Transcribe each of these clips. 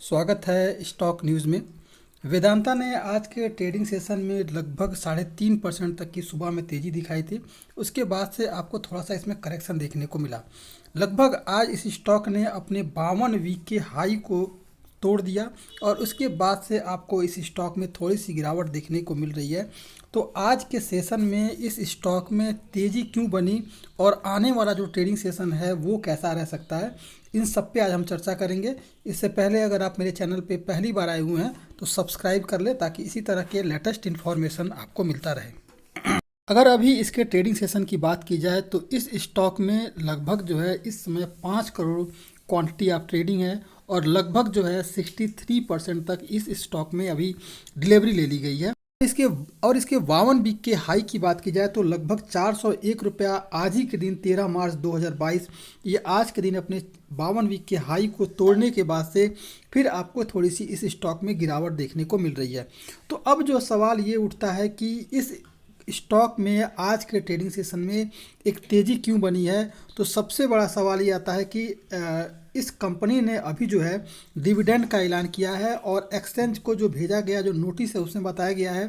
स्वागत है stock news में। वेदांता ने आज के ट्रेडिंग सेशन में लगभग 3.5% तक की सुबह में तेज़ी दिखाई थी। उसके बाद से आपको थोड़ा सा इसमें करेक्शन देखने को मिला। लगभग आज इस स्टॉक ने अपने 52 वीक के हाई को तोड़ दिया और उसके बाद से आपको इस स्टॉक में थोड़ी सी गिरावट देखने को मिल रही है। तो आज के सेशन में इस स्टॉक में तेज़ी क्यों बनी और आने वाला जो ट्रेडिंग सेशन है वो कैसा रह सकता है, इन सब पे आज हम चर्चा करेंगे। इससे पहले अगर आप मेरे चैनल पे पहली बार आए हुए हैं तो सब्सक्राइब कर लें ताकि इसी तरह के लेटेस्ट इन्फॉर्मेशन आपको मिलता रहे। अगर अभी इसके ट्रेडिंग सेशन की बात की जाए तो इस स्टॉक में लगभग जो है इस समय 5 करोड़ क्वांटिटी ऑफ ट्रेडिंग है और लगभग जो है 63% तक इस स्टॉक में अभी डिलीवरी ले ली गई है। इसके 52 वीक के हाई की बात की जाए तो लगभग 401 रुपया आज ही के दिन 13 मार्च 2022 ये आज के दिन अपने 52 वीक के हाई को तोड़ने के बाद से फिर आपको थोड़ी सी इस स्टॉक में गिरावट देखने को मिल रही है। तो अब जो सवाल ये उठता है कि इस स्टॉक में आज के ट्रेडिंग सेशन में एक तेज़ी क्यों बनी है। तो सबसे बड़ा सवाल ये आता है कि इस कंपनी ने अभी जो है डिविडेंड का ऐलान किया है और एक्सचेंज को जो भेजा गया जो नोटिस है उसमें बताया गया है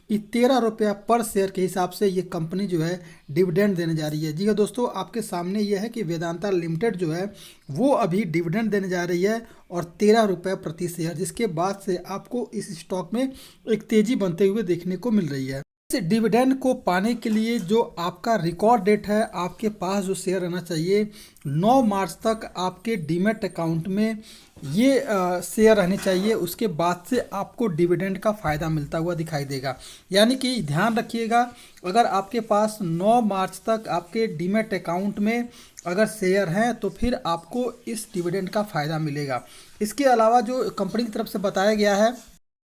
कि 13 रुपया पर शेयर के हिसाब से ये कंपनी जो है डिविडेंड देने जा रही है। जी हाँ दोस्तों, आपके सामने ये है कि वेदांता लिमिटेड जो है वो अभी डिविडेंड देने जा रही है और 13 रुपये प्रति शेयर, जिसके बाद से आपको इस स्टॉक में एक तेज़ी बनते हुए देखने को मिल रही है। इस डिविडेंड को पाने के लिए जो आपका रिकॉर्ड डेट है, आपके पास जो शेयर रहना चाहिए 9 मार्च तक आपके डीमैट अकाउंट में ये शेयर रहने चाहिए। उसके बाद से आपको डिविडेंड का फ़ायदा मिलता हुआ दिखाई देगा। यानी कि ध्यान रखिएगा, अगर आपके पास 9 मार्च तक आपके डीमैट अकाउंट में अगर शेयर हैं तो फिर आपको इस डिविडेंड का फ़ायदा मिलेगा। इसके अलावा जो कंपनी की तरफ से बताया गया है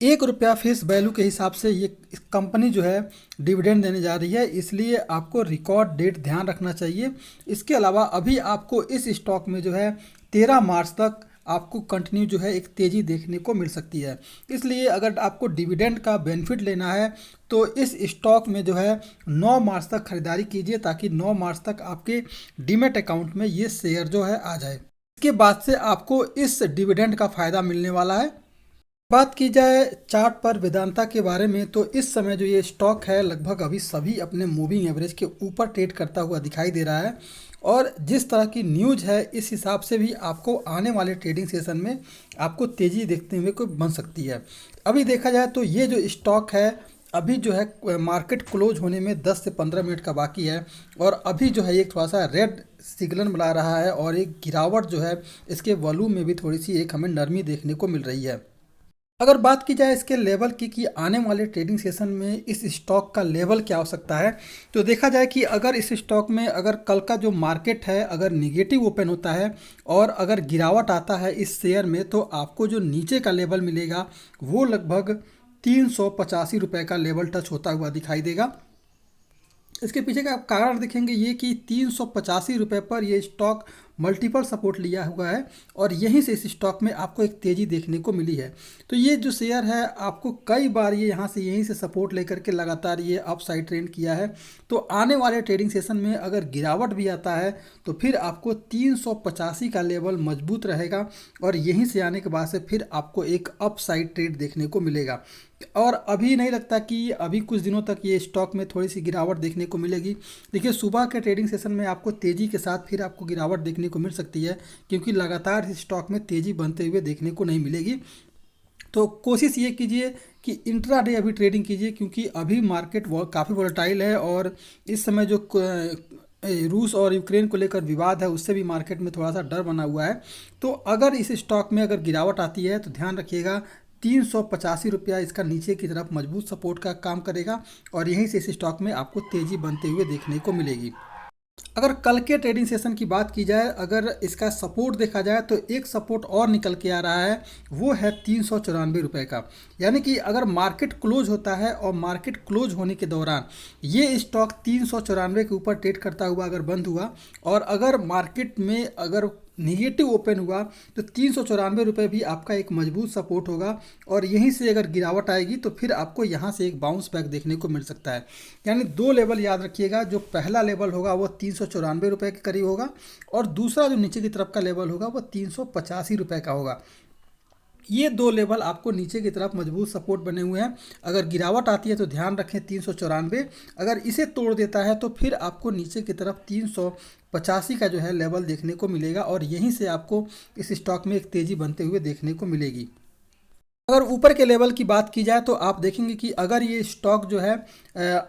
1 रुपया फेस वैल्यू के हिसाब से ये कंपनी जो है डिविडेंड देने जा रही है, इसलिए आपको रिकॉर्ड डेट ध्यान रखना चाहिए। इसके अलावा अभी आपको इस स्टॉक में जो है 13 मार्च तक आपको कंटिन्यू जो है एक तेज़ी देखने को मिल सकती है। इसलिए अगर आपको डिविडेंड का बेनिफिट लेना है तो इस स्टॉक में जो है 9 मार्च तक खरीदारी कीजिए ताकि 9 मार्च तक आपके डीमैट अकाउंट में ये शेयर जो है आ जाए। इसके बाद से आपको इस डिविडेंड का फ़ायदा मिलने वाला है। बात की जाए चार्ट पर वेदांता के बारे में तो इस समय जो ये स्टॉक है लगभग अभी सभी अपने मूविंग एवरेज के ऊपर ट्रेड करता हुआ दिखाई दे रहा है और जिस तरह की न्यूज़ है इस हिसाब से भी आपको आने वाले ट्रेडिंग सेशन में आपको तेज़ी देखते हुए कोई बन सकती है। अभी देखा जाए तो ये जो स्टॉक है अभी जो है मार्केट क्लोज होने में 10 से 15 मिनट का बाकी है और अभी जो है एक थोड़ा सा रेड सिग्नल बना रहा है और एक गिरावट जो है इसके वॉल्यूम में भी थोड़ी सी एक हमें नरमी देखने को मिल रही है। अगर बात की जाए इसके लेवल की कि आने वाले ट्रेडिंग सेशन में इस स्टॉक का लेवल क्या हो सकता है, तो देखा जाए कि अगर इस स्टॉक में अगर कल का जो मार्केट है अगर निगेटिव ओपन होता है और अगर गिरावट आता है इस शेयर में तो आपको जो नीचे का लेवल मिलेगा वो लगभग 385 रुपये का लेवल टच होता हुआ दिखाई देगा। इसके पीछे का आप कारण देखेंगे ये कि 385 रुपये पर ये स्टॉक मल्टीपल सपोर्ट लिया हुआ है और यहीं से इस स्टॉक में आपको एक तेज़ी देखने को मिली है। तो ये जो शेयर है आपको कई बार ये यहाँ से यहीं से सपोर्ट लेकर के लगातार ये अप साइड ट्रेंड किया है। तो आने वाले ट्रेडिंग सेशन में अगर गिरावट भी आता है तो फिर आपको 385 का लेवल मजबूत रहेगा और यहीं से आने के बाद से फिर आपको एक अप साइड ट्रेड देखने को मिलेगा। और अभी नहीं लगता कि अभी कुछ दिनों तक ये स्टॉक में थोड़ी सी गिरावट देखने को मिलेगी। देखिए सुबह के ट्रेडिंग सेशन में आपको तेज़ी के साथ फिर आपको गिरावट देखने को मिल सकती है क्योंकि लगातार इस स्टॉक में तेज़ी बनते हुए देखने को नहीं मिलेगी। तो कोशिश ये कीजिए कि इंट्राडे अभी ट्रेडिंग कीजिए क्योंकि अभी मार्केट काफ़ी वोलेटाइल है और इस समय जो रूस और यूक्रेन को लेकर विवाद है उससे भी मार्केट में थोड़ा सा डर बना हुआ है। तो अगर इस स्टॉक में अगर गिरावट आती है तो ध्यान रखिएगा 385 रुपया इसका नीचे की तरफ मजबूत सपोर्ट का काम करेगा और यहीं से इस स्टॉक में आपको तेज़ी बनते हुए देखने को मिलेगी। अगर कल के ट्रेडिंग सेशन की बात की जाए अगर इसका सपोर्ट देखा जाए तो एक सपोर्ट और निकल के आ रहा है वो है 394 रुपये का। यानी कि अगर मार्केट क्लोज होता है और मार्केट क्लोज होने के दौरान ये स्टॉक 394 के ऊपर ट्रेड करता हुआ अगर बंद हुआ और अगर मार्केट में अगर निगेटिव ओपन हुआ तो 394 रुपये भी आपका एक मजबूत सपोर्ट होगा और यहीं से अगर गिरावट आएगी तो फिर आपको यहाँ से एक बाउंस बैक देखने को मिल सकता है। यानी दो लेवल याद रखिएगा, जो पहला लेवल होगा वो 394 रुपये के करीब होगा और दूसरा जो नीचे की तरफ का लेवल होगा वो 385 रुपये का होगा। ये दो लेवल आपको नीचे की तरफ मजबूत सपोर्ट बने हुए हैं। अगर गिरावट आती है तो ध्यान रखें 394, अगर इसे तोड़ देता है तो फिर आपको नीचे की तरफ 385 का जो है लेवल देखने को मिलेगा और यहीं से आपको इस स्टॉक में एक तेज़ी बनते हुए देखने को मिलेगी। अगर ऊपर के लेवल की बात की जाए तो आप देखेंगे कि अगर ये स्टॉक जो है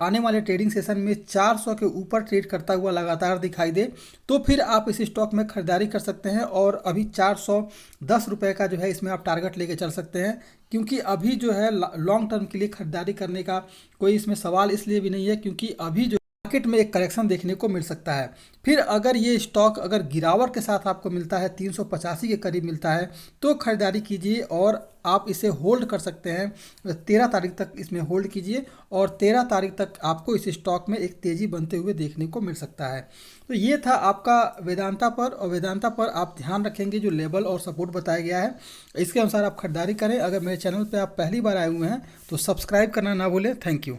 आने वाले ट्रेडिंग सेशन में 400 के ऊपर ट्रेड करता हुआ लगातार दिखाई दे तो फिर आप इस स्टॉक में खरीदारी कर सकते हैं और अभी 410 रुपये का जो है इसमें आप टारगेट लेके चल सकते हैं, क्योंकि अभी जो है लॉन्ग टर्म के लिए खरीदारी करने का कोई इसमें सवाल इसलिए भी नहीं है क्योंकि अभी जो मार्केट में एक करेक्शन देखने को मिल सकता है। फिर अगर ये स्टॉक अगर गिरावट के साथ आपको मिलता है 385 के करीब मिलता है तो खरीदारी कीजिए और आप इसे होल्ड कर सकते हैं। 13 तारीख तक इसमें होल्ड कीजिए और 13 तारीख तक आपको इस स्टॉक में एक तेज़ी बनते हुए देखने को मिल सकता है। तो ये था आपका वेदांता पर, और वेदांता पर आप ध्यान रखेंगे जो लेवल और सपोर्ट बताया गया है इसके अनुसार आप खरीदारी करें। अगर मेरे चैनल पर आप पहली बार आए हुए हैं तो सब्सक्राइब करना ना भूलें। Thank you.